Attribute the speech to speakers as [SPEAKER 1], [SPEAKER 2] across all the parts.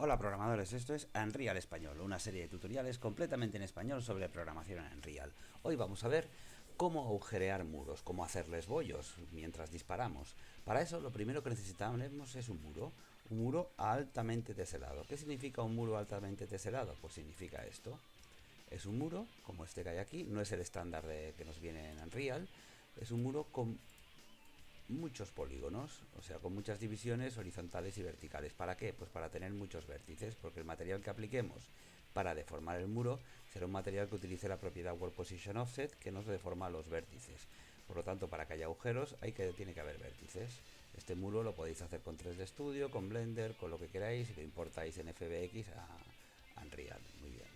[SPEAKER 1] Hola programadores, esto es Unreal Español, una serie de tutoriales completamente en español sobre programación en Unreal. Hoy vamos a ver cómo agujerear muros, cómo hacerles bollos mientras disparamos. Para eso lo primero que necesitamos es un muro altamente teselado. ¿Qué significa un muro altamente teselado? Pues significa esto. Es un muro, como este que hay aquí, no es el estándar que nos viene en Unreal, es un muro con muchos polígonos, o sea, con muchas divisiones horizontales y verticales. ¿Para qué? Pues para tener muchos vértices, porque el material que apliquemos para deformar el muro será un material que utilice la propiedad World Position Offset, que nos deforma los vértices. Por lo tanto, para que haya agujeros tiene que haber vértices. Este muro lo podéis hacer con 3D Studio, con Blender, con lo que queráis, y lo importáis en FBX a Unreal. Muy bien.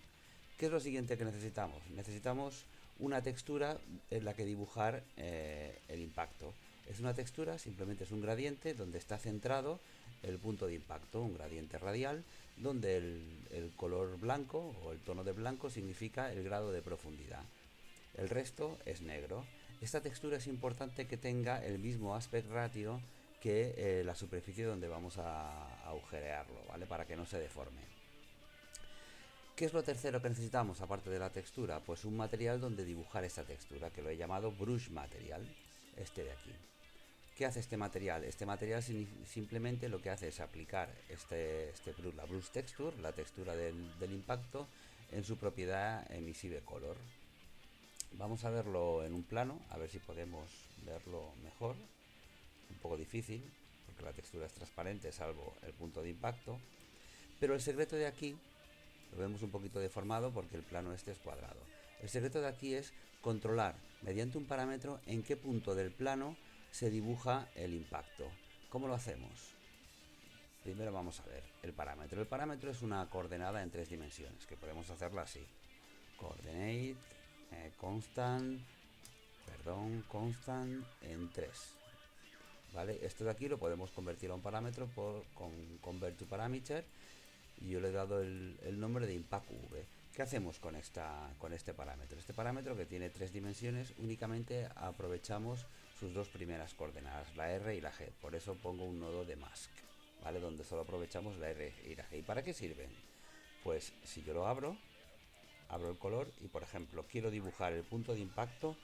[SPEAKER 1] ¿Qué es lo siguiente que necesitamos? Necesitamos una textura en la que dibujar el impacto. Es una textura, simplemente es un gradiente donde está centrado el punto de impacto, un gradiente radial, donde el color blanco o el tono de blanco significa el grado de profundidad. El resto es negro. Esta textura es importante que tenga el mismo aspect ratio que la superficie donde vamos a agujerearlo, ¿vale? Para que no se deforme. ¿Qué es lo tercero que necesitamos aparte de la textura? Pues un material donde dibujar esta textura, que lo he llamado brush material, este de aquí. ¿Qué hace este material? Este material simplemente lo que hace es aplicar la brush texture, la textura del impacto, en su propiedad emissive color. Vamos a verlo en un plano, a ver si podemos verlo mejor. Un poco difícil, porque la textura es transparente, salvo el punto de impacto. Pero el secreto de aquí, lo vemos un poquito deformado porque el plano este es cuadrado. El secreto de aquí es controlar mediante un parámetro en qué punto del plano se dibuja el impacto. ¿Cómo lo hacemos? Primero vamos a ver el parámetro. El parámetro es una coordenada en 3 dimensiones, que podemos hacerla así. Coordinate, constant en 3. ¿Vale? Esto de aquí lo podemos convertir a un parámetro con convert to parameter, y yo le he dado el nombre de impact v. ¿Qué hacemos con este parámetro? Este parámetro, que tiene 3 dimensiones, únicamente aprovechamos sus dos primeras coordenadas, la r y la g. Por eso pongo un nodo de mask, ¿vale? Donde solo aprovechamos la r y la g. ¿Y para qué sirven? Pues si yo lo abro el color y, por ejemplo, quiero dibujar el punto de impacto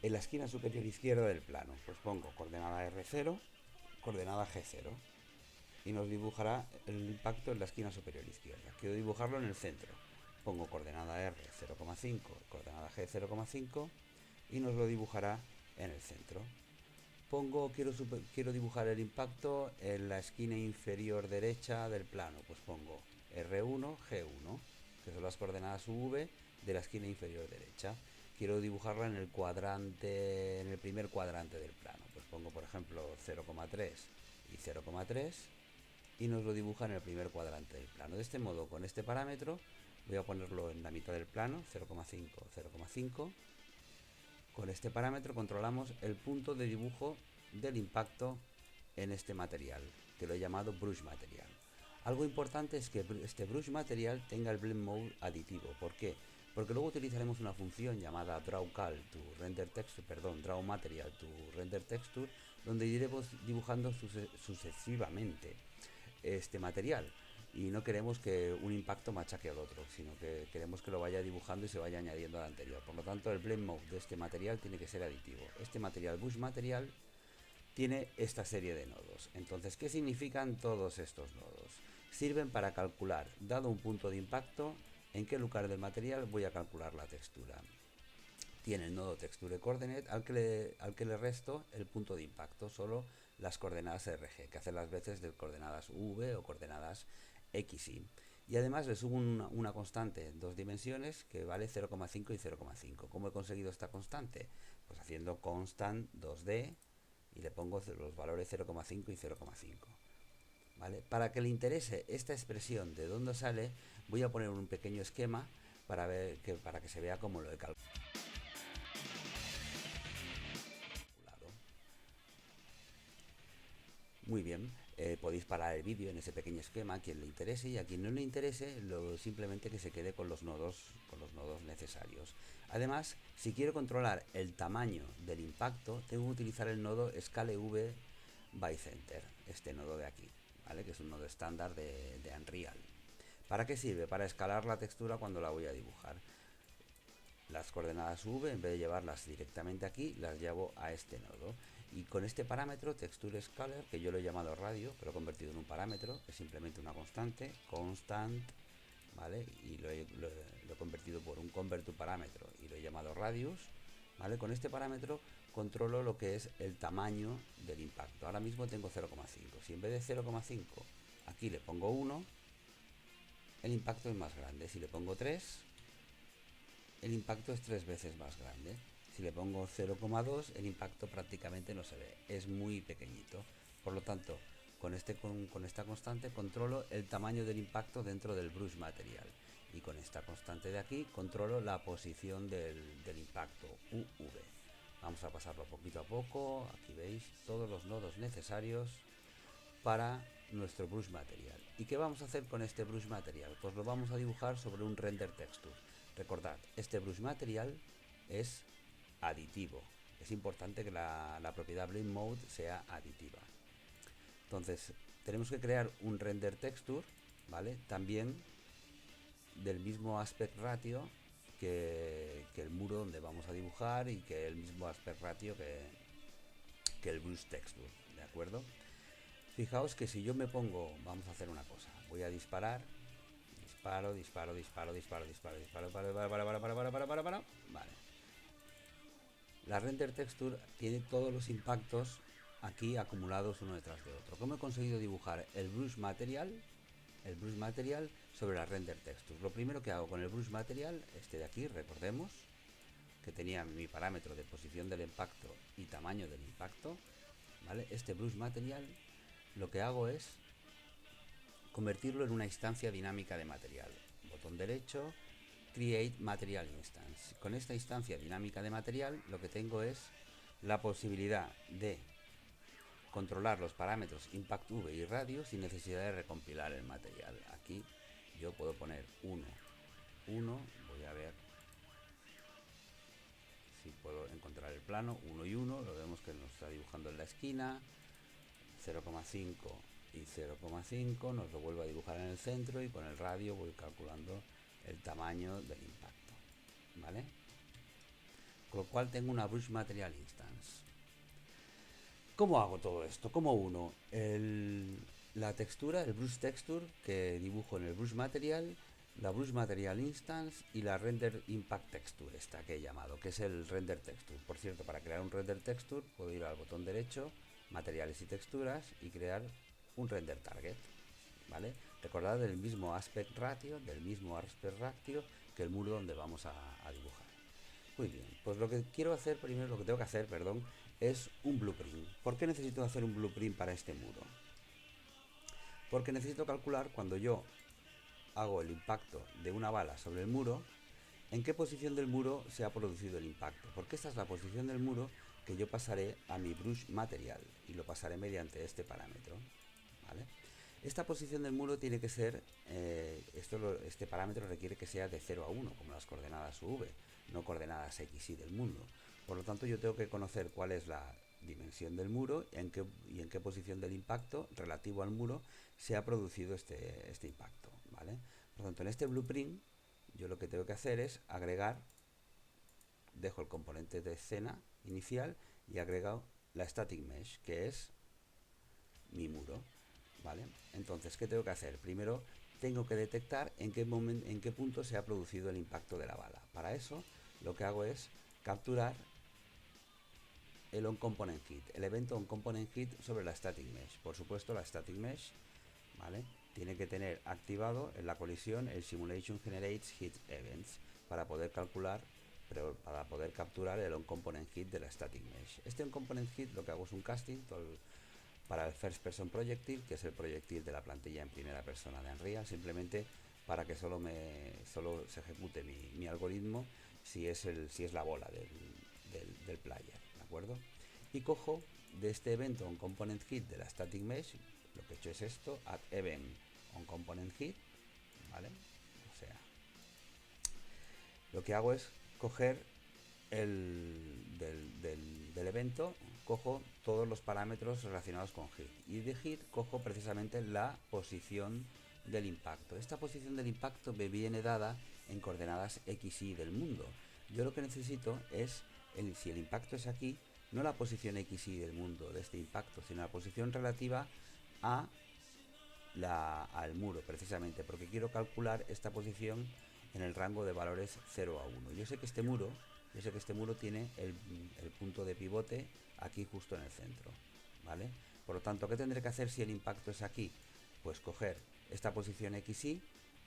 [SPEAKER 1] en la esquina superior izquierda del plano, pues pongo coordenada r0, coordenada g0, y nos dibujará el impacto en la esquina superior izquierda. Quiero dibujarlo en el centro, pongo coordenada r 0,5, coordenada g 0,5, y nos lo dibujará en el centro. Quiero dibujar el impacto en la esquina inferior derecha del plano, pues pongo R1, G1, que son las coordenadas UV de la esquina inferior derecha. Quiero dibujarla en el primer cuadrante del plano, pues pongo, por ejemplo, 0,3 y 0,3, y nos lo dibuja en el primer cuadrante del plano. De este modo, con este parámetro voy a ponerlo en la mitad del plano, 0,5, 0,5. Con este parámetro controlamos el punto de dibujo del impacto en este material, que lo he llamado brush material. Algo importante es que este brush material tenga el blend mode aditivo. ¿Por qué? Porque luego utilizaremos una función llamada drawCal to render texture, draw material to render texture, donde iremos dibujando sucesivamente este material, y no queremos que un impacto machaque al otro, sino que queremos que lo vaya dibujando y se vaya añadiendo al anterior. Por lo tanto, el blend mode de este material tiene que ser aditivo. Este material brush material tiene esta serie de nodos. Entonces, ¿qué significan todos estos nodos? Sirven para calcular, dado un punto de impacto, en qué lugar del material voy a calcular la textura. Tiene el nodo texture coordinate al que le resto el punto de impacto, solo las coordenadas RG, que hacen las veces de coordenadas V o coordenadas XY. Y además le subo una constante en 2 dimensiones que vale 0,5 y 0,5. ¿Cómo he conseguido esta constante? Pues haciendo constant 2D, y le pongo los valores 0,5 y 0,5. ¿Vale? Para que le interese esta expresión de dónde sale, voy a poner un pequeño esquema para que se vea cómo lo he calculado. Muy bien, podéis parar el vídeo en ese pequeño esquema a quien le interese, y a quien no le interese, simplemente que se quede con los nodos necesarios. Además, si quiero controlar el tamaño del impacto, tengo que utilizar el nodo ScaleV by Center, este nodo de aquí, ¿vale? Que es un nodo estándar de Unreal. ¿Para qué sirve? Para escalar la textura cuando la voy a dibujar. Las coordenadas V, en vez de llevarlas directamente aquí, las llevo a este nodo. Y con este parámetro, texture scalar, que yo lo he llamado radio, pero he convertido en un parámetro, es simplemente una constante, constant, ¿vale? Y lo he convertido por un convert to parámetro y lo he llamado radius, ¿vale? Con este parámetro controlo lo que es el tamaño del impacto. Ahora mismo tengo 0,5. Si en vez de 0,5 aquí le pongo 1, el impacto es más grande. Si le pongo 3, el impacto es 3 veces más grande. Si le pongo 0,2, el impacto prácticamente no se ve, es muy pequeñito. Por lo tanto, con esta constante controlo el tamaño del impacto dentro del brush material. Y con esta constante de aquí controlo la posición del impacto, UV. Vamos a pasarlo poquito a poco. Aquí veis todos los nodos necesarios para nuestro brush material. ¿Y qué vamos a hacer con este brush material? Pues lo vamos a dibujar sobre un render texture. Recordad, este brush material es aditivo. Es importante que la propiedad blend mode sea aditiva. Entonces, tenemos que crear un render texture, ¿vale? También del mismo aspect ratio que el muro donde vamos a dibujar y que el mismo aspect ratio que el brush texture, ¿de acuerdo? Fijaos que si yo me pongo, vamos a hacer una cosa, voy a disparar, disparo, vale. La render texture tiene todos los impactos aquí acumulados uno detrás de otro. ¿Cómo he conseguido dibujar el brush material sobre la render texture? Lo primero que hago con el brush material, este de aquí, recordemos que tenía mi parámetro de posición del impacto y tamaño del impacto, ¿vale? Este brush material lo que hago es convertirlo en una instancia dinámica de material. Botón derecho, Create Material Instance. Con esta instancia dinámica de material lo que tengo es la posibilidad de controlar los parámetros Impact V y Radio sin necesidad de recompilar el material. Aquí yo puedo poner 1, voy a ver si puedo encontrar el plano, 1 y 1, lo vemos que nos está dibujando en la esquina, 0,5 y 0,5, nos lo vuelvo a dibujar en el centro y con el radio voy calculando el tamaño del impacto, ¿vale? Con lo cual tengo una brush material instance. ¿Cómo hago todo esto? ¿Cómo uno la textura, el brush texture que dibujo en el brush material, la brush material instance y la render impact texture, esta que he llamado, que es el render texture? Por cierto, para crear un render texture puedo ir al botón derecho, materiales y texturas y crear un render target, ¿vale? Recordad del mismo aspect ratio, que el muro donde vamos a dibujar. Muy bien, pues lo que quiero hacer primero, lo que tengo que hacer, perdón, es un blueprint. ¿Por qué necesito hacer un blueprint para este muro? Porque necesito calcular cuando yo hago el impacto de una bala sobre el muro, en qué posición del muro se ha producido el impacto. Porque esta es la posición del muro que yo pasaré a mi brush material y lo pasaré mediante este parámetro, ¿vale? Esta posición del muro tiene que ser, este parámetro requiere que sea de 0 a 1, como las coordenadas UV, no coordenadas X y del mundo. Por lo tanto, yo tengo que conocer cuál es la dimensión del muro y en qué posición del impacto relativo al muro se ha producido este impacto, ¿vale? Por lo tanto, en este blueprint, yo lo que tengo que hacer es agregar, dejo el componente de escena inicial y agrego la static mesh, que es mi muro, ¿vale? Entonces, ¿qué tengo que hacer? Primero tengo que detectar en qué punto se ha producido el impacto de la bala. Para eso, lo que hago es capturar el onComponentHit, el evento onComponentHit sobre la static mesh. Por supuesto, la static mesh, ¿vale?, tiene que tener activado en la colisión el Simulation Generates Hit Events para poder calcular, pero para poder capturar el onComponentHit de la static mesh. Este onComponentHit lo que hago es un casting para el First Person Projectile, que es el proyectil de la plantilla en primera persona de Unreal, simplemente para que solo se ejecute mi algoritmo si es la bola del player, ¿de acuerdo? Y cojo de este evento onComponentHit de la static mesh, lo que he hecho es esto, add event onComponentHit, ¿vale? O sea, lo que hago es coger del evento, cojo todos los parámetros relacionados con hit y de hit cojo precisamente la posición del impacto. Esta posición del impacto me viene dada en coordenadas x y del mundo. Yo lo que necesito es, si el impacto es aquí, no la posición x y del mundo de este impacto, sino la posición relativa al muro, precisamente, porque quiero calcular esta posición en el rango de valores 0 a 1. Yo sé que este muro tiene el punto de pivote aquí justo en el centro, ¿vale? Por lo tanto, ¿qué tendré que hacer si el impacto es aquí? Pues coger esta posición XY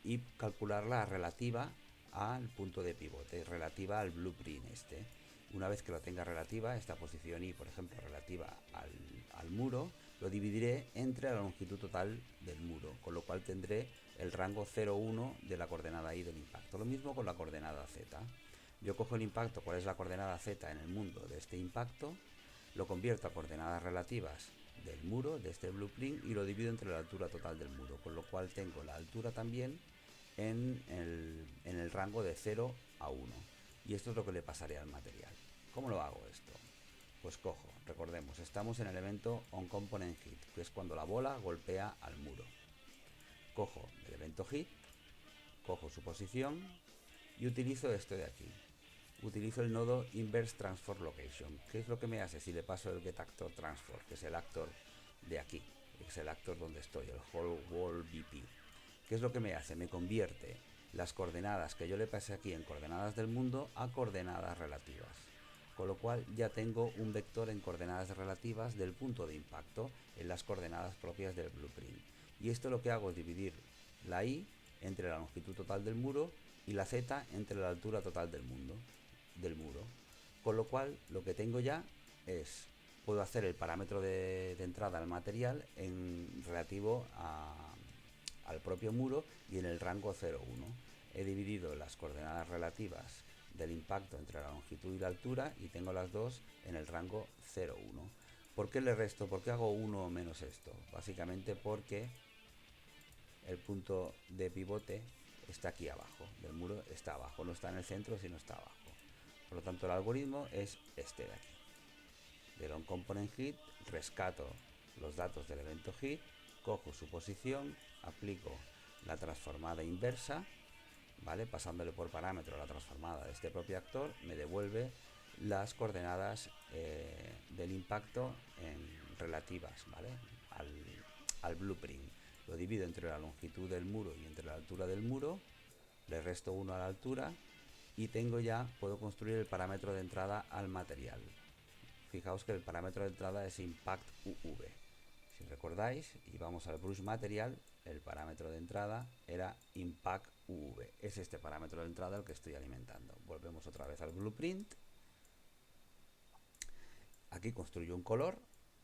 [SPEAKER 1] y calcularla relativa al punto de pivote, relativa al blueprint este. Una vez que lo tenga relativa, esta posición Y, por ejemplo, relativa al muro, lo dividiré entre la longitud total del muro, con lo cual tendré el rango 0,1 de la coordenada Y del impacto. Lo mismo con la coordenada Z. Yo cojo el impacto, cuál es la coordenada Z en el mundo de este impacto, lo convierto a coordenadas relativas del muro, de este blueprint, y lo divido entre la altura total del muro, con lo cual tengo la altura también en el rango de 0 a 1. Y esto es lo que le pasaré al material. ¿Cómo lo hago esto? Pues cojo, recordemos, estamos en el evento onComponentHit, que es cuando la bola golpea al muro. Cojo el evento hit, cojo su posición y utilizo esto de aquí. Utilizo el nodo Inverse Transform Location. ¿Qué es lo que me hace si le paso el getActorTransform, que es el actor de aquí, que es el actor donde estoy, el whole wall BP? ¿Qué es lo que me hace? Me convierte las coordenadas que yo le pasé aquí en coordenadas del mundo a coordenadas relativas. Con lo cual ya tengo un vector en coordenadas relativas del punto de impacto en las coordenadas propias del blueprint. Y esto lo que hago es dividir la Y entre la longitud total del muro y la Z entre la altura total del muro. Con lo cual lo que tengo ya es, puedo hacer el parámetro de entrada al material en relativo al propio muro y en el rango 0,1. He dividido las coordenadas relativas del impacto entre la longitud y la altura y tengo las dos en el rango 0,1. ¿Por qué le resto? ¿Por qué hago 1 menos esto? Básicamente porque el punto de pivote está aquí abajo, del muro está abajo, no está en el centro sino está abajo. Por lo tanto el algoritmo es este de aquí. Del onComponentHit rescato los datos del evento hit, cojo su posición, aplico la transformada inversa, ¿vale? Pasándole por parámetro la transformada de este propio actor, me devuelve las coordenadas del impacto en relativas, ¿vale? al blueprint. Lo divido entre la longitud del muro y entre la altura del muro, le resto 1 a la altura y puedo construir el parámetro de entrada al material. Fijaos que el parámetro de entrada es impact UV. Si recordáis, y vamos al brush material, el parámetro de entrada era impact UV. Es este parámetro de entrada el que estoy alimentando. Volvemos otra vez al blueprint. Aquí construyo un color,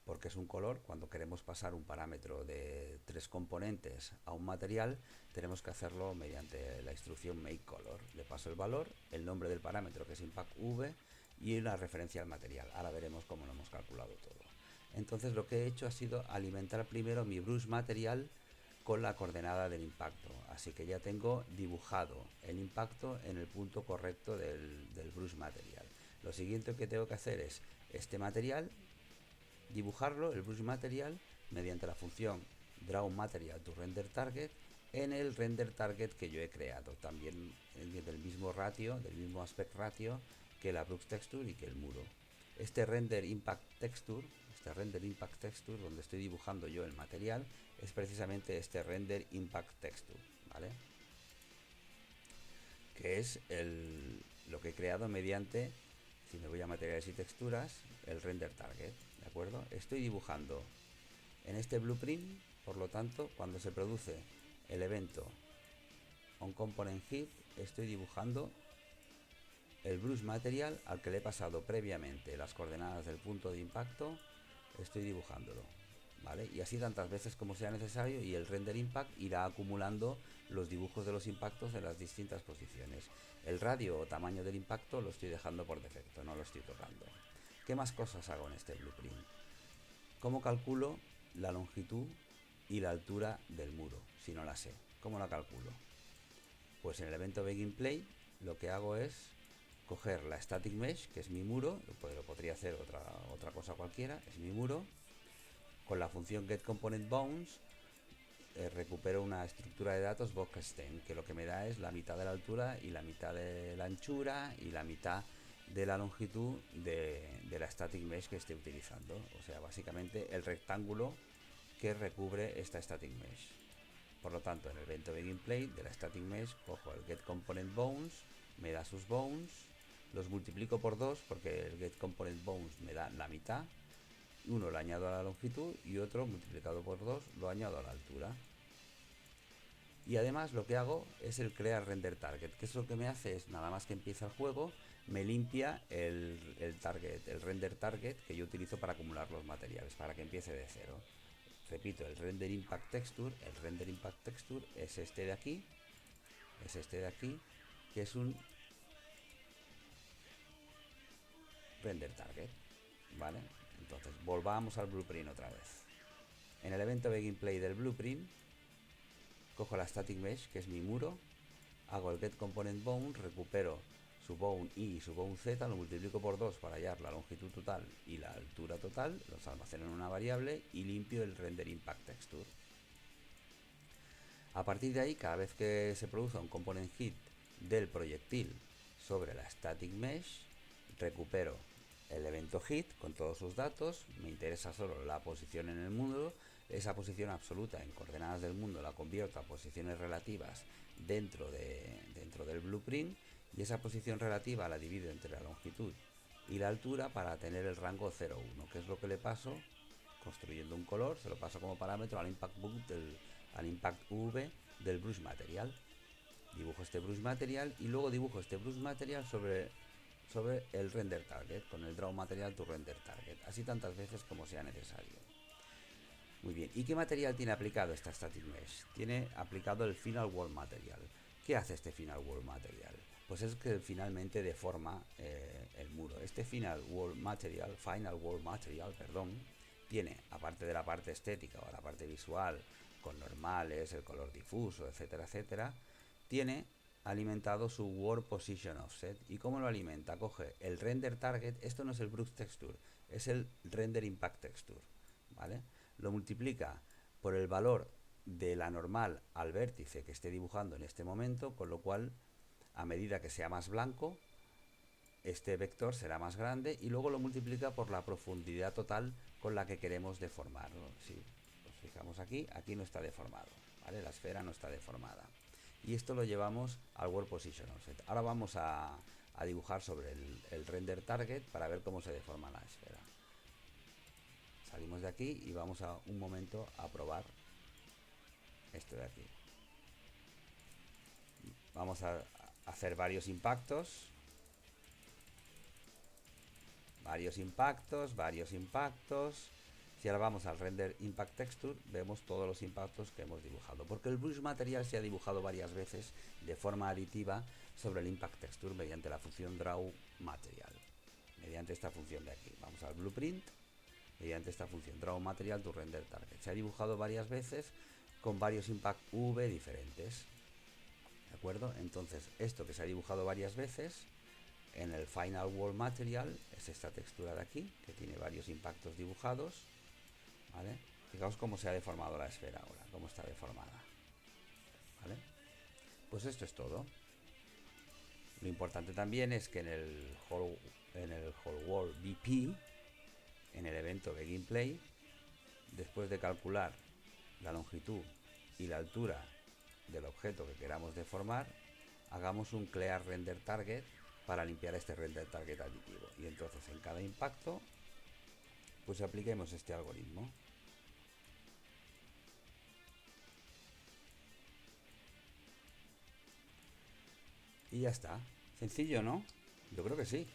[SPEAKER 1] porque es un color. Cuando queremos pasar un parámetro de 3 componentes a un material, tenemos que hacerlo mediante la instrucción makeColor. Le paso el valor, el nombre del parámetro, que es impact UV, y una referencia al material. Ahora veremos cómo lo hemos calculado todo. Entonces lo que he hecho ha sido alimentar primero mi brush material con la coordenada del impacto. Así que ya tengo dibujado el impacto en el punto correcto del brush material. Lo siguiente que tengo que hacer es este material, dibujarlo, el brush material, mediante la función drawMaterial2RenderTarget en el render target que yo he creado, también del mismo ratio, del mismo aspect ratio que la Brux Texture y que el muro. Este render impact texture, donde estoy dibujando yo el material, es precisamente este render impact texture, ¿vale? Que es lo que he creado mediante, si me voy a materiales y texturas, el render target, ¿de acuerdo? Estoy dibujando en este blueprint, por lo tanto, cuando se produce el evento onComponentHit, estoy dibujando el brush material al que le he pasado previamente las coordenadas del punto de impacto, estoy dibujándolo, ¿vale? Y así tantas veces como sea necesario, y el render impact irá acumulando los dibujos de los impactos en las distintas posiciones. El radio o tamaño del impacto lo estoy dejando por defecto, no lo estoy tocando. ¿Qué más cosas hago en este blueprint? ¿Cómo calculo la longitud y la altura del muro si no la sé? ¿Cómo la calculo? Pues en el evento BeginPlay lo que hago es coger la static mesh, que es mi muro, lo podría hacer otra cosa cualquiera, es mi muro, con la función getComponentBounds recupero una estructura de datos Bockstein, que lo que me da es la mitad de la altura y la mitad de la anchura y la mitad de la longitud de la static mesh que esté utilizando. O sea, básicamente el rectángulo que recubre esta static mesh. Por lo tanto, en el evento BeginPlay de la static mesh cojo el getComponentBones, me da sus bones, los multiplico por 2 porque el getComponentBones me da la mitad. Uno lo añado a la longitud y otro multiplicado por 2 lo añado a la altura. Y además lo que hago es el crear render target, que es lo que me hace es, nada más que empieza el juego, me limpia el target, el render target que yo utilizo para acumular los materiales, para que empiece de cero. Repito, el render impact texture es este de aquí, que es un render target, ¿vale? Entonces volvamos al blueprint otra vez. En el evento BeginPlay del blueprint cojo la static mesh, que es mi muro, hago el getComponentBone, recupero su bone i y su bone z, lo multiplico por 2 para hallar la longitud total y la altura total, los almaceno en una variable y limpio el render impact texture. A partir de ahí, cada vez que se produzca un component hit del proyectil sobre la static mesh, recupero el evento hit con todos sus datos, me interesa solo la posición en el mundo, esa posición absoluta en coordenadas del mundo la convierto a posiciones relativas dentro del blueprint, y esa posición relativa la divido entre la longitud y la altura para tener el rango 0,1, que es lo que le paso construyendo un color, se lo paso como parámetro al impact UV del brush material. Dibujo este brush material y luego dibujo este brush material sobre el render target con el draw material to render target, así tantas veces como sea necesario. Muy bien, ¿y qué material tiene aplicado esta static mesh? Tiene aplicado el final wall material. ¿Qué hace este final wall material? Pues es que finalmente deforma el muro. Este final wall material, tiene, aparte de la parte estética o la parte visual, con normales, el color difuso, etcétera, etcétera, tiene alimentado su World Position Offset. ¿Y cómo lo alimenta? Coge el render target, esto no es el brush texture, es el render impact texture, ¿vale? Lo multiplica por el valor de la normal al vértice que esté dibujando en este momento, con lo cual a medida que sea más blanco este vector será más grande, y luego lo multiplica por la profundidad total con la que queremos deformarlo. Si nos fijamos aquí no está deformado, ¿vale? La esfera no está deformada. Y esto lo llevamos al World Position Offset. Ahora vamos a dibujar sobre el render target para ver cómo se deforma la esfera. Salimos de aquí y vamos a un momento a probar esto de aquí. Vamos a hacer varios impactos. Si ahora vamos al render impact texture, vemos todos los impactos que hemos dibujado, porque el brush material se ha dibujado varias veces de forma aditiva sobre el impact texture mediante la función draw material, mediante esta función de aquí. Vamos al blueprint, mediante esta función draw material to render target. Se ha dibujado varias veces con varios impact V diferentes, ¿de acuerdo? Entonces, esto que se ha dibujado varias veces en el final wall material es esta textura de aquí, que tiene varios impactos dibujados, ¿vale? Fijaos cómo se ha deformado la esfera ahora, cómo está deformada, ¿vale? Pues esto es todo. Lo importante también es que en el whole wall BP, en el evento BeginPlay, después de calcular la longitud y la altura del objeto que queramos deformar, hagamos un clear render target para limpiar este render target aditivo, y entonces en cada impacto pues apliquemos este algoritmo. Y ya está. Sencillo, ¿no? Yo creo que sí.